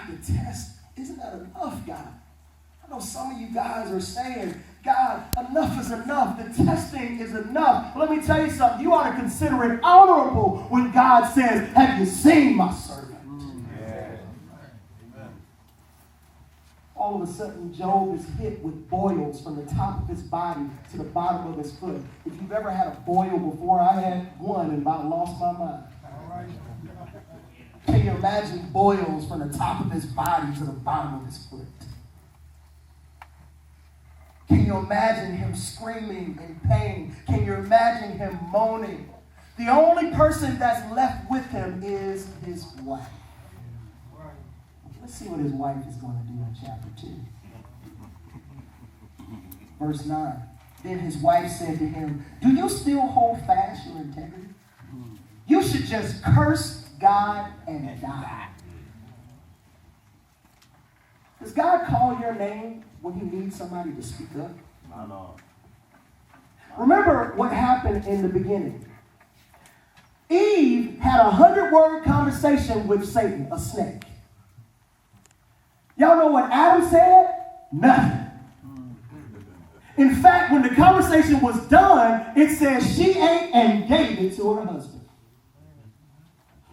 the test, isn't that enough, God? I know some of you guys are saying, God, enough is enough. The testing is enough. But let me tell you something. You ought to consider it honorable when God says, have you seen my servant? All of a sudden, Job is hit with boils from the top of his body to the bottom of his foot. If you've ever had a boil before, I had one and about lost my mind. Can you imagine boils from the top of his body to the bottom of his foot? Can you imagine him screaming in pain? Can you imagine him moaning? The only person that's left with him is his wife. Let's see what his wife is going to do in chapter 2. Verse 9. Then his wife said to him, do you still hold fast your integrity? You should just curse God and die. Does God call your name when you need somebody to speak up? No. Remember what happened in the beginning. Eve had a 100-word conversation with Satan, a snake. Y'all know what Adam said? Nothing. In fact, when the conversation was done, it says she ate and gave it to her husband.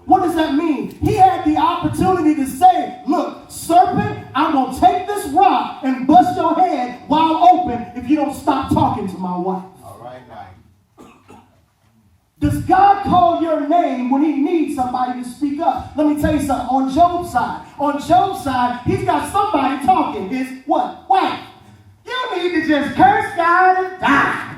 What does that mean? He had the opportunity to say, look, serpent, I'm going to take this rock and bust your head wide open if you don't stop talking to my wife. All right, now. Does God call your name when he needs somebody to speak up? Let me tell you something. On Job's side, he's got somebody talking. His what? Wife. You need to just curse God and die.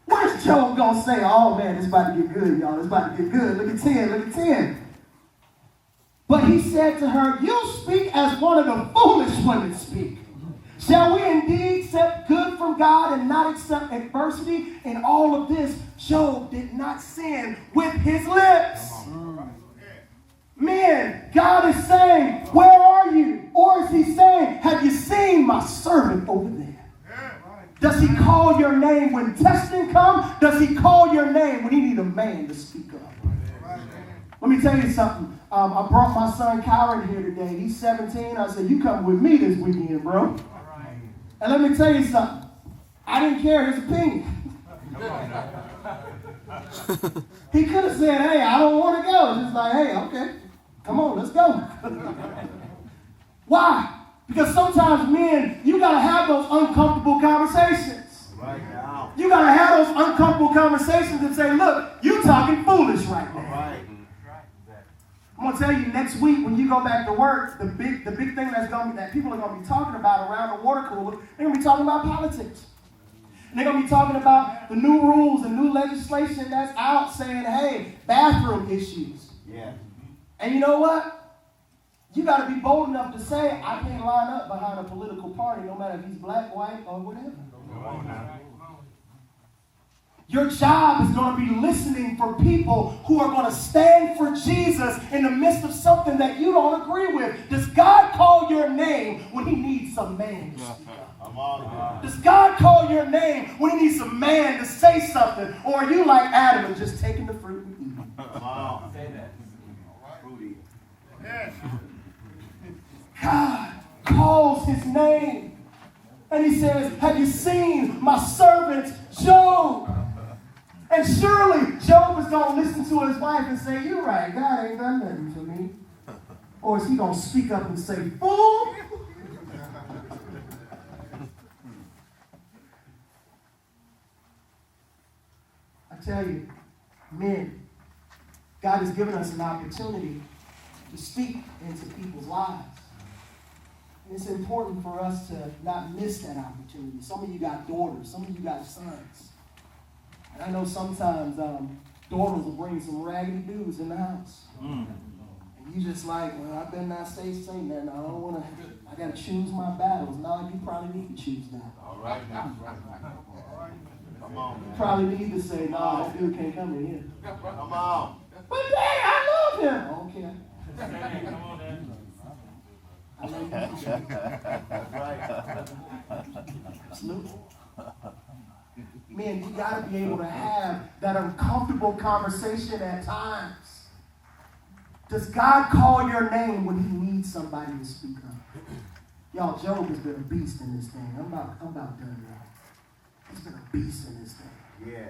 What is Job going to say? Oh, man, it's about to get good, y'all. It's about to get good. Look at 10. Look at 10. But he said to her, you speak as one of the foolish women speak. Shall we indeed accept good from God and not accept adversity? In all of this, Job did not sin with his lips. Men, God is saying, where are you? Or is he saying, have you seen my servant over there? Does he call your name when testing comes? Does he call your name when he need a man to speak up? Let me tell you something. I brought my son Kyron here today. He's 17. I said, you come with me this weekend, bro. And let me tell you something. I didn't care his opinion. He could have said, hey, I don't want to go. Just like, hey, okay, come on, let's go. Why? Because sometimes, men, you got to have those uncomfortable conversations. Right now. You got to have those uncomfortable conversations and say, look, you're talking foolish right now. Right. I'm going to tell you, next week when you go back to work, the big thing that people are going to be talking about around the water cooler, they're going to be talking about politics. And they're going to be talking about the new rules and new legislation that's out saying, hey, bathroom issues. Yeah. And you know what? You got to be bold enough to say, I can't line up behind a political party, no matter if he's black, white, or whatever. Your job is going to be listening for people who are going to stand for Jesus in the midst of something that you don't agree with. Does God call your name when he needs some man to speak up? Does God call your name when he needs some man to say something? Or are you like Adam and just taking the fruit and eating? Say that. Fruity. God calls his name. And he says, have you seen my servant Job? And surely Job is going to listen to his wife and say, you're right, God ain't done nothing for me. Or is he going to speak up and say, fool? I tell you, men, God has given us an opportunity to speak into people's lives. And it's important for us to not miss that opportunity. Some of you got daughters. Some of you got sons. And I know sometimes daughters will bring some raggedy dudes in the house. And you just like, well, I better not say that. I don't want to, I got to choose my battles. No, you probably need to choose that. All right now. Come on, man. You probably need to say, no, that dude can't come in here. Come on. But Daddy, I love him. Okay. I love you. Absolutely. Men, you got to be able to have that uncomfortable conversation at times. Does God call your name when he needs somebody to speak up? Y'all, Job has been a beast in this thing. I'm about done, y'all. He's been a beast in this thing. Yeah.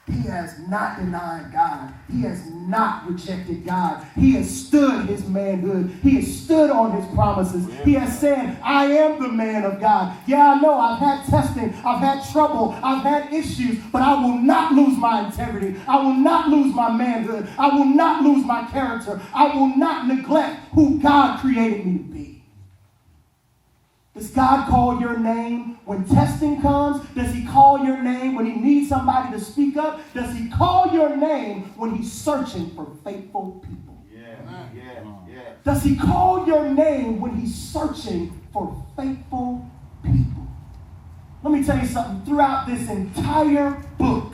He has not denied God. He has not rejected God. He has stood his manhood. He has stood on his promises. He has said, I am the man of God. Yeah, I know I've had testing. I've had trouble. I've had issues. But I will not lose my integrity. I will not lose my manhood. I will not lose my character. I will not neglect who God created me to be. Does God call your name when testing comes? Does he call your name when he needs somebody to speak up? Does he call your name when he's searching for faithful people? Yeah. Does he call your name when he's searching for faithful people? Let me tell you something. Throughout this entire book,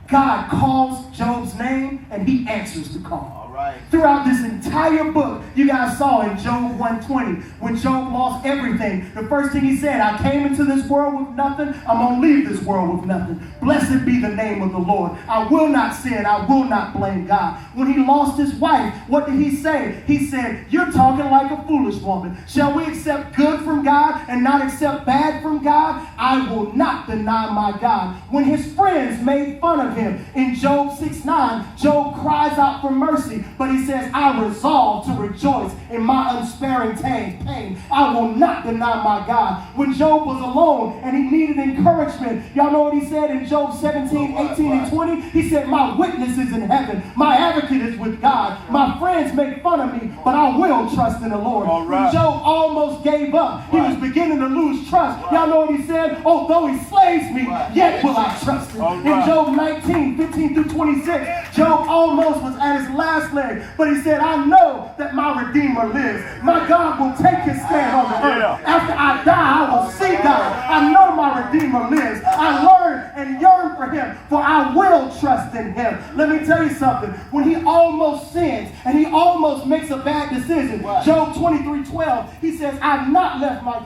God calls Job's name and he answers the call. All right. Throughout this entire book, you guys saw in Job 120, when Job lost everything, the first thing he said, I came into this world with nothing, I'm going to leave this world with nothing. Blessed be the name of the Lord. I will not sin, I will not blame God. When he lost his wife, what did he say? He said, you're talking like a foolish woman. Shall we accept good from God and not accept bad from God? I will not deny my God. When his friends made fun of him, in Job 6:9, Job cries out for mercy. But he says, I resolve to rejoice in my unsparing pain. I will not deny my God. When Job was alone and he needed encouragement, y'all know what he said in Job 17, 18, and 20? He said, my witness is in heaven. My advocate is with God. My friends make fun of me, but I will trust in the Lord. When Job almost gave up, he was beginning to lose trust. Y'all know what he said? Although he slays me, yet will I trust him. In Job 19, 15 through 26, Job almost was at his last leg, but he said, I know that my Redeemer lives. My God will take his stand on the earth. After I die, I will see God. I know my Redeemer lives. I learn and yearn for him, for I will trust in him. Let me tell you something. When he almost sins and he almost makes a bad decision, Job 23:12, he says, I've not left my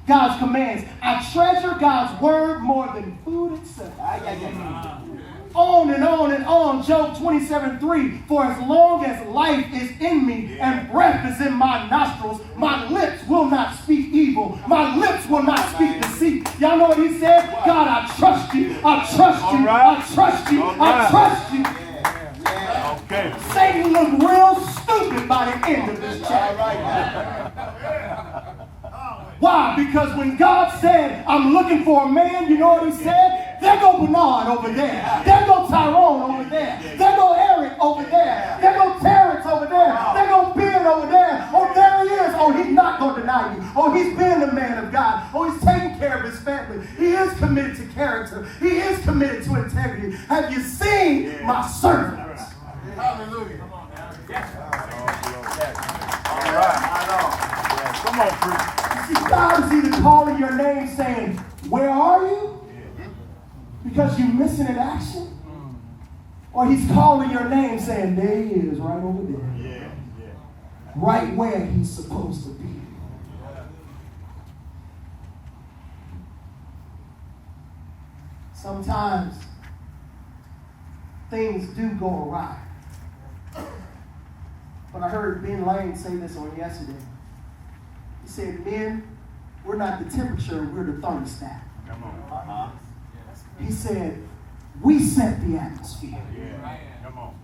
God's commands. I treasure God's word more than food itself. On and on and on. Job 27:3. For as long as life is in me and breath is in my nostrils, my lips will not speak evil. My lips will not speak deceit. Y'all know what he said? God, I trust you. I trust you. I trust you. I trust you. Okay. Satan looked real stupid by the end of this chapter. Why? Because when God said, I'm looking for a man, you know what he said? There go Bernard over there. There go Tyrone over there. There go Eric over there. There go Terrence over there. There go Ben over there. Oh, there he is. Oh, he's not going to deny you. Oh, he's been the man of God. Oh, he's taking care of his family. He is committed to character. He is committed to integrity. Have you seen my servant? Hallelujah. All right. Come on, preacher. See, God is either calling your name saying, where are you? Because you're missing in action. Or he's calling your name saying, there he is, right over there. Right where he's supposed to be. Sometimes things do go awry. But I heard Ben Lane say this on yesterday. He said, men, we're not the temperature, we're the thermostat. Come on. He said, we set the atmosphere. Come on.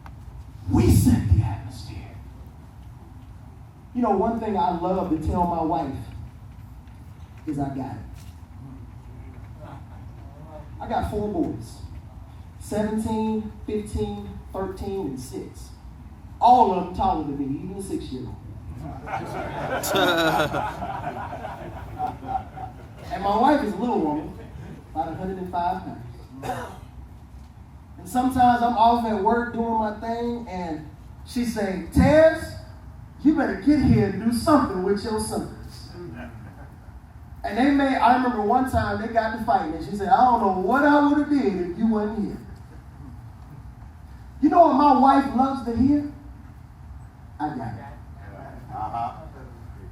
We set the atmosphere. You know, one thing I love to tell my wife is I got it. I got 4 boys. 17, 15, 13, and 6. All of them taller than me, even the 6-year-old. And my wife is a little woman, about 105 pounds. And sometimes I'm off at work doing my thing, and she's saying, Tez, you better get here and do something with your sons. And I remember one time they got to fighting, and she said, I don't know what I would have did if you wasn't here. You know what my wife loves to hear? I got it.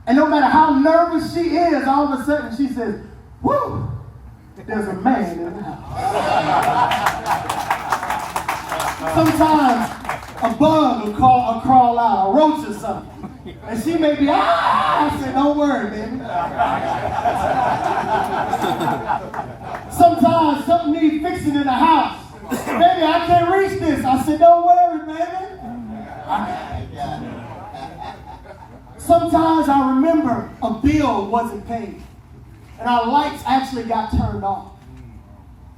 And no matter how nervous she is, all of a sudden she says, woo, there's a man in the house. Sometimes a bug will crawl out, a roach or something. And she may be, I said, don't worry, baby. Sometimes something needs fixing in the house. Baby, I can't reach this. I said, don't worry, baby. Sometimes I remember a bill wasn't paid. And our lights actually got turned off.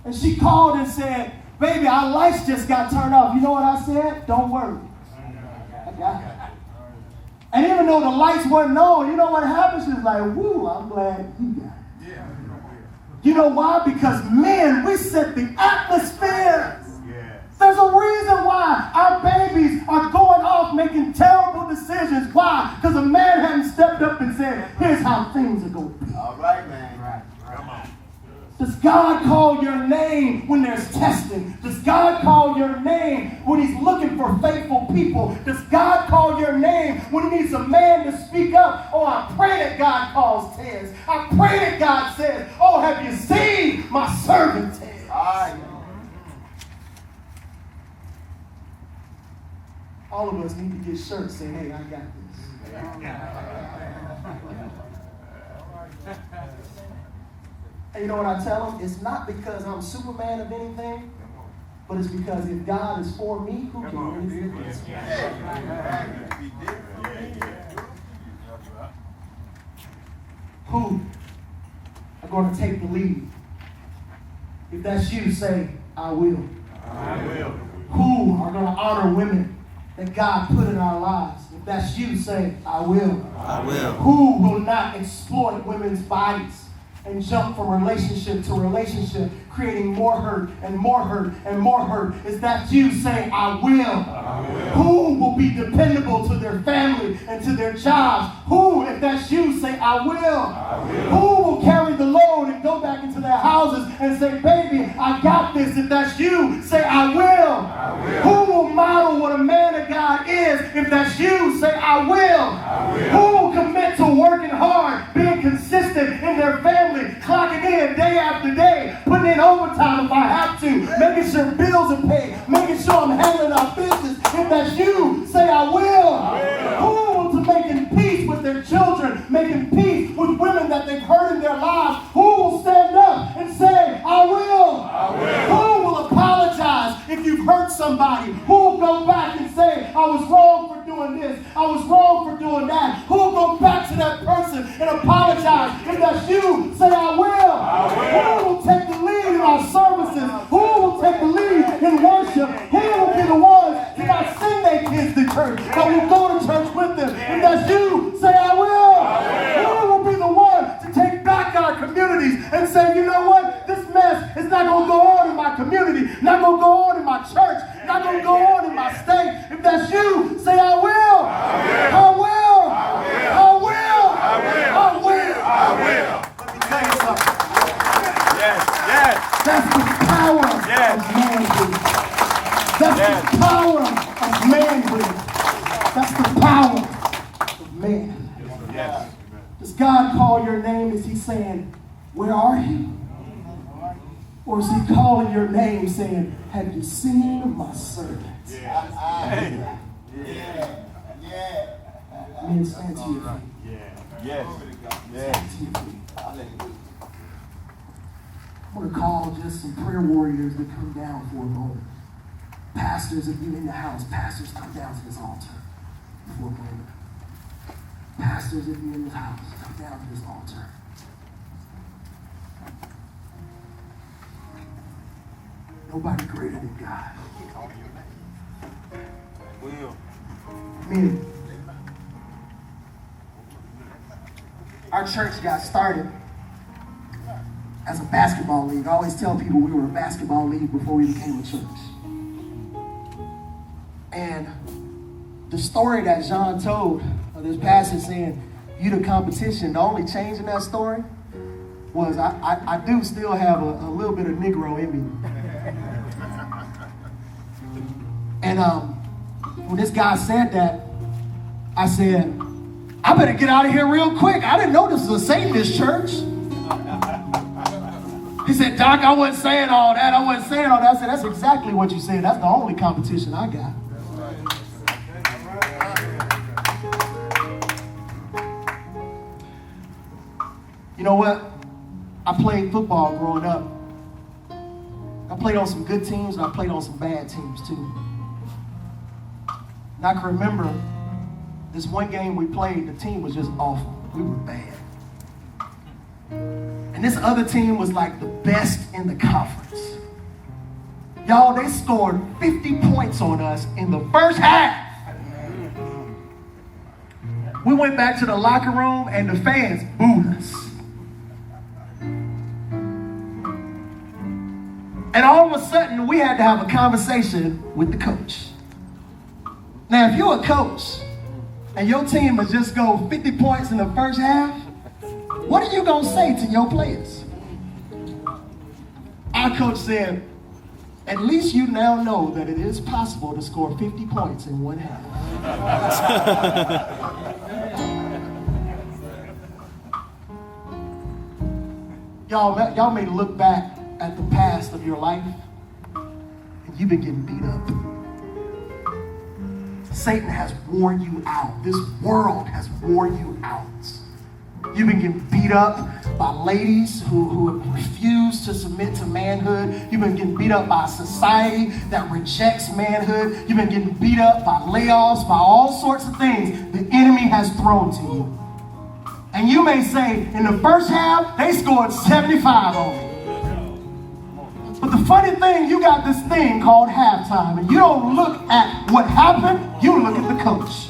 And she called and said, baby, our lights just got turned off. You know what I said? Don't worry. I got it. And even though the lights weren't on, you know what happened? She was like, woo, I'm glad you got it. You know why? Because men, we set the atmosphere. There's a reason why our babies are going off making terrible decisions. Why? Because a man hadn't stepped up and said, here's how things are going to be. All right, man. Come on. Does God call your name when there's testing? Does God call your name when he's looking for faithful people? Does God call your name when he needs a man to speak up? Oh, I pray that God calls Ted. I pray that God says, oh, have you seen my servant Ted? All of us need to get shirts saying, hey, I got this. And you know what I tell them? It's not because I'm Superman of anything, but it's because if God is for me, who can really be against me? Who are going to take the lead? If that's you, say, I will. I will. Who are going to honor women that God put in our lives? If that's you, say, I will. I will. Who will not exploit women's bodies and jump from relationship to relationship, creating more hurt and more hurt and more hurt? Is that you? Say, I will. I will. Who will be dependable to their family and to their jobs? Who, if that's you, say, I will. I will. Who will carry the load and go back into their houses and say, baby, I got this? If that's you, say, I will. I will. Who will model what a man of God is? If that's you, say, I will. I will. Who will commit to working hard, being consistent in their family, clocking in day after day, putting in overtime if I have to, making sure bills are paid, making sure I'm handling our business? If that's you, say, I will. Who will to making peace with their children, making peace with women that they've hurt in their lives? Who will stand up and say, I will? I will. Who will apologize if you've hurt somebody? Who will go back and say, I was wrong for doing this, I was wrong for doing that? Who will go back to that person and apologize? If that's you, say, I will. Who will take the lead in our services? Who will take the lead in worship? Who will be the ones to not send their kids to church, but will go to church with them? If that's you, say, I will. Who will be the one to take back our communities and say, you know what? This mess is not going to go on in my community, not going to go on in my church, not going to go on in my state. If that's you, say, I will. I will. I will. I will. I will. Let me tell you something. Yes, yes. That's the power Yes. of manhood. That's Yes. the power of manhood. That's the power of man. Yes. Does God call your name? Is he saying, where are you? Or is he calling your name saying, have you seen my servant? Yeah. Men, stand to your feet. Yes. Yes. Stand to your feet. I'm going to call just some prayer warriors to come down for a moment. Pastors, if you're in the house, pastors, come down to this altar for a moment. Pastors, if you're in this house, come down to this altar. Nobody greater than God. Will. Men, our church got started as a basketball league. I always tell people we were a basketball league before we became a church. And the story that Jean told of this passage saying, you the competition, the only change in that story was I do still have a little bit of Negro in me. And when this guy said that, I said, I better get out of here real quick. I didn't know this was a Satanist church. He said, Doc, I wasn't saying all that. I said, that's exactly what you said. That's the only competition I got. You know what? I played football growing up. I played on some good teams and I played on some bad teams too. And I can remember this one game we played, the team was just awful. We were bad. And this other team was like the best in the conference. Y'all, they scored 50 points on us in the first half. We went back to the locker room and the fans booed us. And all of a sudden, we had to have a conversation with the coach. Now, if you're a coach and your team would just go 50 points in the first half, what are you going to say to your players? Our coach said, at least you now know that it is possible to score 50 points in one half. Y'all may look back at the past of your life and you've been getting beat up. Satan has worn you out. This world has worn you out. You've been getting beat up by ladies who refuse to submit to manhood. You've been getting beat up by a society that rejects manhood. You've been getting beat up by layoffs, by all sorts of things the enemy has thrown to you. And you may say, in the first half, they scored 75 on me. But the funny thing, you got this thing called halftime, and you don't look at what happened, you look at the coach.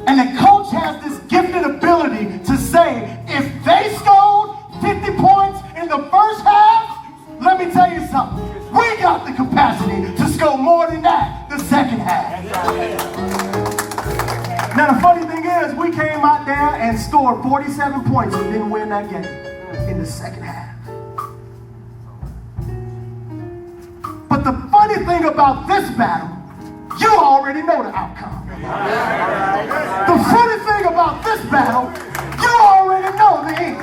And the coach has this gifted ability to say, if they scored 50 points in the first half, let me tell you something. We got the capacity to score more than that the second half. Now the funny thing is, we came out there and scored 47 points and didn't win that game in the second half. But the funny thing about this battle, you already know the outcome. The funny thing about this battle, you already know the end.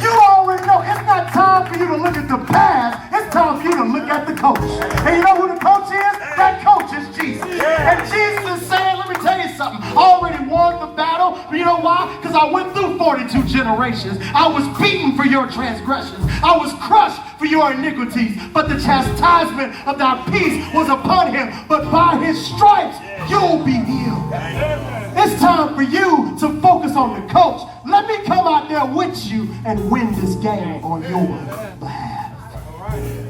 You already know. It's not time for you to look at the past. It's time for you to look at the coach. And you know who the coach is? That coach is Jesus. And Jesus is saying, let me tell you something. I already won the battle. But you know why? Because I went through 42 generations. I was beaten for your transgressions. I was crushed for your iniquities. But the chastisement of thy peace was upon him. But by his stripes, you'll be healed. It's time for you to focus on the coach. Let me come out there with you and win this game on your behalf.